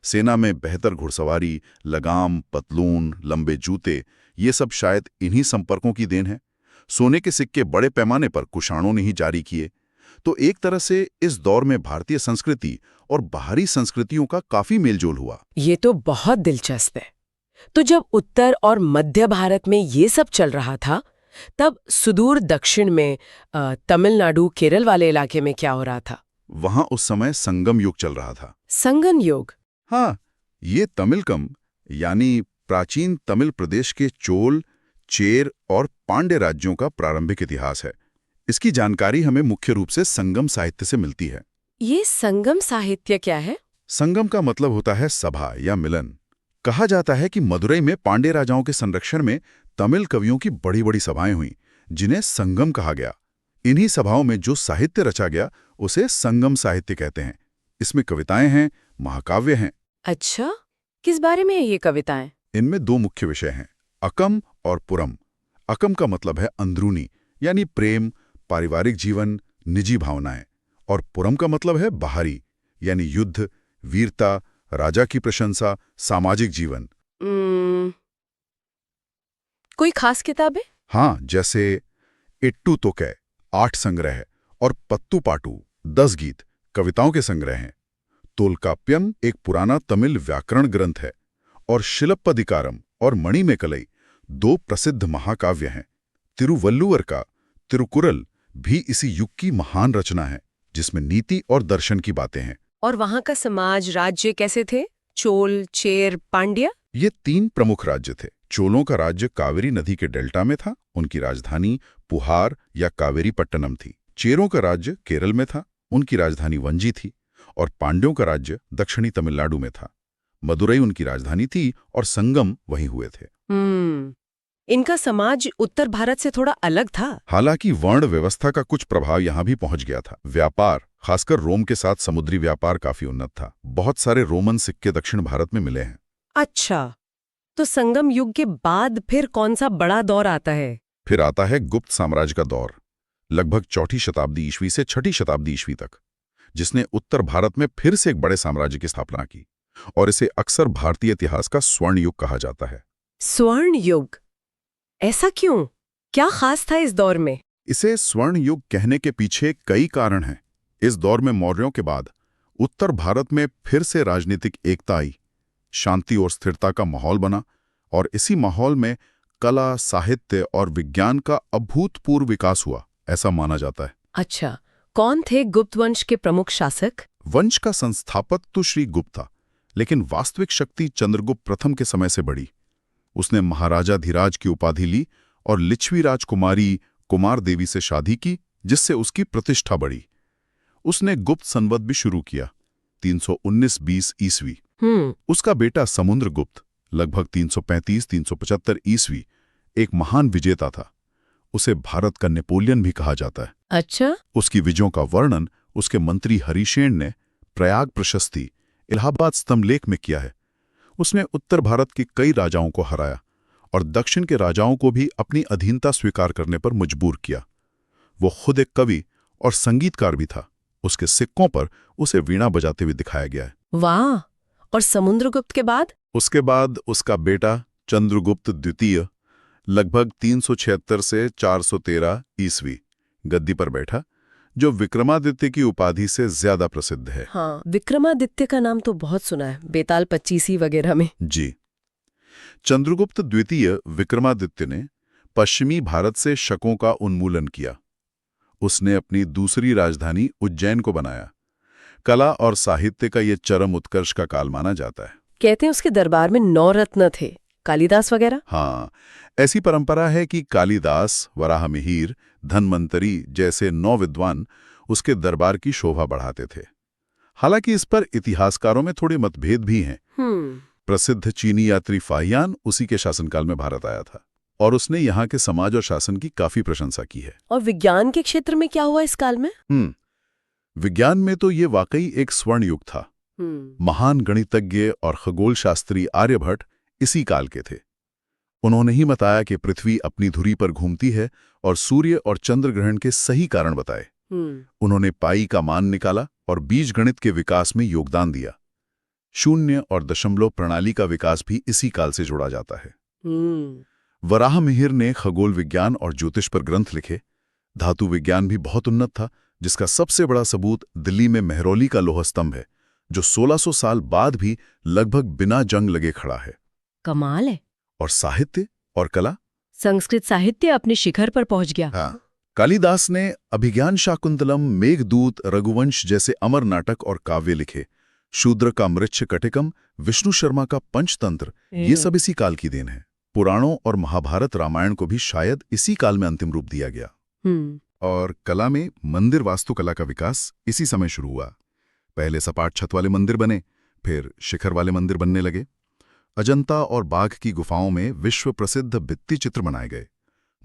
सेना में बेहतर घुड़सवारी, लगाम, पतलून, लंबे जूते, ये सब शायद इन्हीं संपर्कों की देन है। सोने के सिक्के बड़े पैमाने पर कुषाणों ने ही जारी किए। तो एक तरह से इस दौर में भारतीय संस्कृति और बाहरी संस्कृतियों का काफी मेलजोल हुआ। ये तो बहुत दिलचस्प है। तो जब उत्तर और मध्य भारत में ये सब चल रहा था, तब सुदूर दक्षिण में तमिलनाडु, केरल वाले इलाके में क्या हो रहा था? वहां उस समय संगम युग चल रहा था। संगम युग? हाँ, ये तमिलकम यानी प्राचीन तमिल प्रदेश के चोल, चेर और पांड्य राज्यों का प्रारंभिक इतिहास है। इसकी जानकारी हमें मुख्य रूप से संगम साहित्य से मिलती है। ये संगम साहित्य क्या है? संगम का मतलब होता है सभा या मिलन। कहा जाता है कि मदुरई में पांड्य राजाओं के संरक्षण में तमिल कवियों की बड़ी बड़ी सभाएं हुईं, जिन्हें संगम कहा गया। इन्हीं सभाओं में जो साहित्य रचा गया उसे संगम साहित्य कहते हैं। इसमें कविताएं हैं, महाकाव्य हैं। अच्छा, किस बारे में है ये कविताएं? इनमें 2 मुख्य विषय हैं, अकम और पुरम। अकम का मतलब है अंदरूनी, यानी प्रेम, पारिवारिक जीवन, निजी भावनाएं, और पुरम का मतलब है बाहरी, यानी युद्ध, वीरता, राजा की प्रशंसा, सामाजिक जीवन। कोई खास किताब है? हाँ, जैसे इट्टू तोकै 8 संग्रह और पत्तू पाटू 10 गीत कविताओं के संग्रह हैं। तोलकाप्यम एक पुराना तमिल व्याकरण ग्रंथ है और शिलप्पदिकारम और मणिमेकलई 2 प्रसिद्ध महाकाव्य हैं। तिरुवल्लुवर का तिरुकुरल भी इसी युग की महान रचना है, जिसमें नीति और दर्शन की बातें हैं। और वहाँ का समाज राज्य कैसे थे? चोल, चेर, पांड्या? ये 3 प्रमुख राज्य थे। चोलों का राज्य कावेरी नदी के डेल्टा में था, उनकी राजधानी पुहार या कावेरीपट्टनम थी। चेरों का राज्य केरल में था, उनकी राजधानी वंजी थी। और पांड्यों का राज्य दक्षिणी तमिलनाडु में था, मदुरई उनकी राजधानी थी और संगम वहीं हुए थे। इनका समाज उत्तर भारत से थोड़ा अलग था। हालांकि वर्ण व्यवस्था का कुछ प्रभाव यहाँ भी पहुंच गया था। व्यापार, खासकर रोम के साथ समुद्री व्यापार काफी उन्नत था। बहुत सारे रोमन सिक्के दक्षिण भारत में मिले हैं। अच्छा, तो संगम युग के बाद फिर कौन सा बड़ा दौर आता है? फिर आता है गुप्त साम्राज्य का दौर, लगभग 4ठी शताब्दी ईस्वी से 6ठी शताब्दी ईस्वी तक, जिसने उत्तर भारत में फिर से एक बड़े साम्राज्य की स्थापना की। और इसे अक्सर भारतीय इतिहास का स्वर्ण युग कहा जाता है। स्वर्ण युग, ऐसा क्यों? क्या खास था इस दौर में? इसे स्वर्ण युग कहने के पीछे कई कारण हैं। इस दौर में मौर्यों के बाद उत्तर भारत में फिर से राजनीतिक एकता आई, शांति और स्थिरता का माहौल बना, और इसी माहौल में कला, साहित्य और विज्ञान का अभूतपूर्व विकास हुआ, ऐसा माना जाता है। अच्छा, कौन थे गुप्त वंश के प्रमुख शासक? वंश का संस्थापक तो श्री गुप्त था, लेकिन वास्तविक शक्ति चंद्रगुप्त प्रथम के समय से बढ़ी। उसने महाराजा धीराज की उपाधि ली और लिच्छवी राजकुमारी कुमार देवी से शादी की, जिससे उसकी प्रतिष्ठा बढ़ी। उसने गुप्त संवत भी शुरू किया, 319-20 ईस्वी। उसका बेटा समुद्रगुप्त लगभग 335-375 ईस्वी एक महान विजेता था। उसे भारत का नेपोलियन भी कहा जाता है। अच्छा? उसकी विजयों का वर्णन उसके मंत्री हरिशेन ने प्रयाग प्रशस्ति, इलाहाबाद स्तंभलेख में किया है। उसने उत्तर भारत के कई राजाओं को हराया और दक्षिण के राजाओं को भी अपनी अधीनता स्वीकार करने पर मजबूर किया। वो खुद एक कवि और संगीतकार भी था। उसके सिक्कों पर उसे वीणा बजाते हुए दिखाया गया है। वाह! और समुद्रगुप्त के बाद? उसके बाद उसका बेटा चंद्रगुप्त द्वितीय लगभग 376 से 413 ईस्वी गद्दी पर बैठा, जो विक्रमादित्य की उपाधि से ज्यादा प्रसिद्ध है। हाँ, विक्रमादित्य का नाम तो बहुत सुना है, बेताल 25 वगैरह में। जी। चंद्रगुप्त द्वितीय विक्रमादित्य ने पश्चिमी भारत से शकों का उन्मूलन किया। उसने अपनी दूसरी राजधानी उज्जैन को बनाया। कला और साहित्य का ये चरम उत्कर्ष का काल माना जाता है। कहते हैं उसके दरबार में 9 रत्न थे, कालिदास वगैरह। हाँ, ऐसी परंपरा है कि कालिदास, वराहमिहिर, धन्वंतरी जैसे 9 विद्वान उसके दरबार की शोभा बढ़ाते थे। हालांकि इस पर इतिहासकारों में थोड़े मतभेद भी हैं। प्रसिद्ध चीनी यात्री फाहियान उसी के शासनकाल में भारत आया था और उसने यहाँ के समाज और शासन की काफी प्रशंसा की है। और विज्ञान के क्षेत्र में क्या हुआ इस काल में? विज्ञान में तो ये वाकई एक स्वर्ण युग था। महान गणितज्ञ और खगोल शास्त्री आर्यभट्ट इसी काल के थे। उन्होंने ही बताया कि पृथ्वी अपनी धुरी पर घूमती है और सूर्य और चंद्र ग्रहण के सही कारण बताए। उन्होंने पाई का मान निकाला और बीजगणित के विकास में योगदान दिया। शून्य और दशमलव प्रणाली का विकास भी इसी काल से जोड़ा जाता है। वराहमिहिर ने खगोल विज्ञान और ज्योतिष पर ग्रंथ लिखे। धातु विज्ञान भी बहुत उन्नत था, जिसका सबसे बड़ा सबूत दिल्ली में मेहरौली का लोह स्तंभ है, जो 1600 साल बाद भी लगभग बिना जंग लगे खड़ा है। कमाल है। और साहित्य और कला? संस्कृत साहित्य अपने शिखर पर पहुंच गया। हाँ, कालिदास ने अभिज्ञान शाकुंतलम, मेघदूत, रघुवंश जैसे अमर नाटक और काव्य लिखे। शूद्र का मृच्छ कटिकम, विष्णु शर्मा का पंचतंत्र, ये सब इसी काल की देन है। पुराणों और महाभारत रामायण को भी शायद इसी काल में अंतिम रूप दिया गया। और कला में मंदिर वास्तुकला का विकास इसी समय शुरू हुआ। पहले सपाट छत वाले मंदिर बने, फिर शिखर वाले मंदिर बनने लगे। अजंता और बाघ की गुफाओं में विश्व प्रसिद्ध भित्ति चित्र बनाए गए।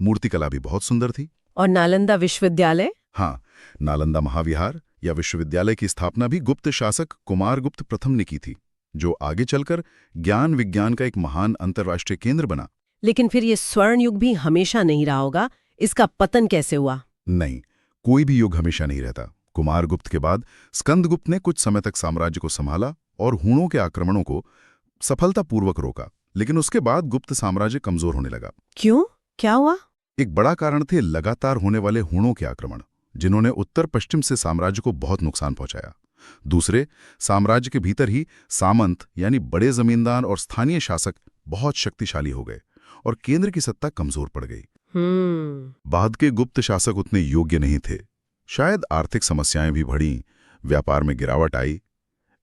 मूर्तिकला भी बहुत सुंदर थी। और नालंदा विश्वविद्यालय? हाँ, नालंदा महाविहार या विश्वविद्यालय की स्थापना भी गुप्त शासक कुमारगुप्त प्रथम ने की थी, जो आगे चलकर ज्ञान विज्ञान का एक महान अंतर्राष्ट्रीय केंद्र बना। लेकिन फिर ये स्वर्ण युग भी हमेशा नहीं रहा होगा। इसका पतन कैसे हुआ? नहीं, कोई भी युग हमेशा नहीं रहता। कुमारगुप्त के बाद स्कंदगुप्त ने कुछ समय तक साम्राज्य को संभाला और हूणों के आक्रमणों को सफलतापूर्वक रोका, लेकिन उसके बाद गुप्त साम्राज्य कमजोर होने लगा। क्यों? क्या हुआ? एक बड़ा कारण थे लगातार होने वाले हूणों के आक्रमण, जिन्होंने उत्तर पश्चिम से साम्राज्य को बहुत नुकसान पहुंचाया। दूसरे, साम्राज्य के भीतर ही सामंत यानी बड़े जमींदार और स्थानीय शासक बहुत शक्तिशाली हो गए और केंद्र की सत्ता कमजोर पड़ गई। बाद के गुप्त शासक उतने योग्य नहीं थे, शायद आर्थिक समस्याएं भी बढ़ीं, व्यापार में गिरावट आई।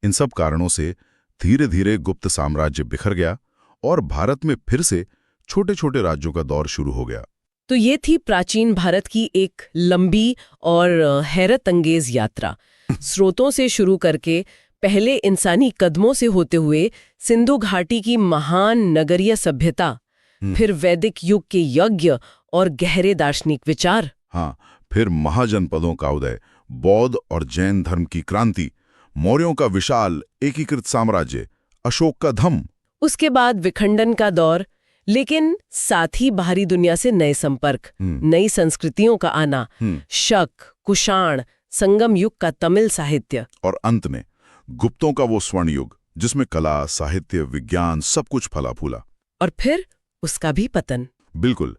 इन सब कारणों से धीरे धीरे गुप्त साम्राज्य बिखर गया और भारत में फिर से छोटे छोटे राज्यों का दौर शुरू हो गया। तो ये थी प्राचीन भारत की एक लंबी और हैरत अंगेज यात्रा, स्रोतों से शुरू करके पहले इंसानी कदमों से होते हुए सिंधु घाटी की महान नगरीय सभ्यता, फिर वैदिक युग के यज्ञ और गहरे दार्शनिक विचार, हाँ, फिर महाजनपदों का उदय, बौद्ध और जैन धर्म की क्रांति, मौर्यों का विशाल एकीकृत साम्राज्य, अशोक का धम्म, उसके बाद विखंडन का दौर, लेकिन साथ ही बाहरी दुनिया से नए संपर्क, नई संस्कृतियों का आना, शक, कुषाण, संगम युग का तमिल साहित्य, और अंत में गुप्तों का वो स्वर्ण युग जिसमें कला, साहित्य, विज्ञान सब कुछ फला फूला। और फिर उसका भी पतन। बिल्कुल।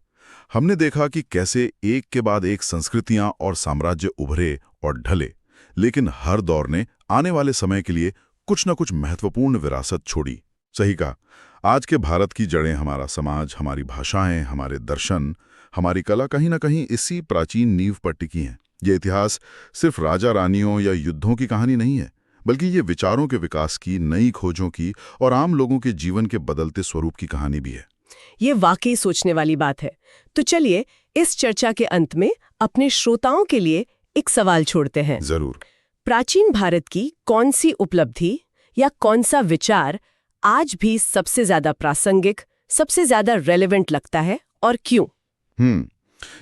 हमने देखा कि कैसे एक के बाद एक संस्कृतियां और साम्राज्य उभरे और ढले, लेकिन हर दौर ने आने वाले समय के लिए कुछ न कुछ महत्वपूर्ण विरासत छोड़ी। सही कहा, आज के भारत की जड़ें हमारा समाज, हमारी भाषाएं, हमारे दर्शन, हमारी कला कहीं न कहीं इसी प्राचीन नींव पर टिकी हैं। ये इतिहास सिर्फ राजा रानियों या युद्धों की कहानी नहीं है, बल्कि ये विचारों के विकास की, नई खोजों की और आम लोगों के जीवन के बदलते स्वरूप की कहानी भी है। ये वाकई सोचने वाली बात है। तो चलिए इस चर्चा के अंत में अपने श्रोताओं के लिए एक सवाल छोड़ते हैं। जरूर। प्राचीन भारत की कौन सी उपलब्धि या कौन सा विचार आज भी सबसे ज्यादा प्रासंगिक, सबसे ज्यादा रेलेवेंट लगता है और क्यों?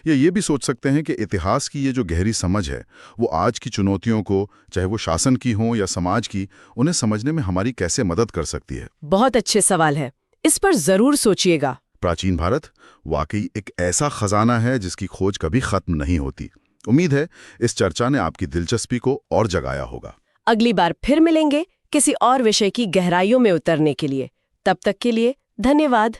ये भी सोच सकते हैं कि इतिहास की ये जो गहरी समझ है वो आज की चुनौतियों को, चाहे वो शासन की हो या समाज की, उन्हें समझने में हमारी कैसे मदद कर सकती है। बहुत अच्छे सवाल है, इस पर जरूर सोचिएगा। प्राचीन भारत वाकई एक ऐसा खजाना है जिसकी खोज कभी खत्म नहीं होती। उम्मीद है इस चर्चा ने आपकी दिलचस्पी को और जगाया होगा। अगली बार फिर मिलेंगे किसी और विषय की गहराइयों में उतरने के लिए। तब तक के लिए धन्यवाद।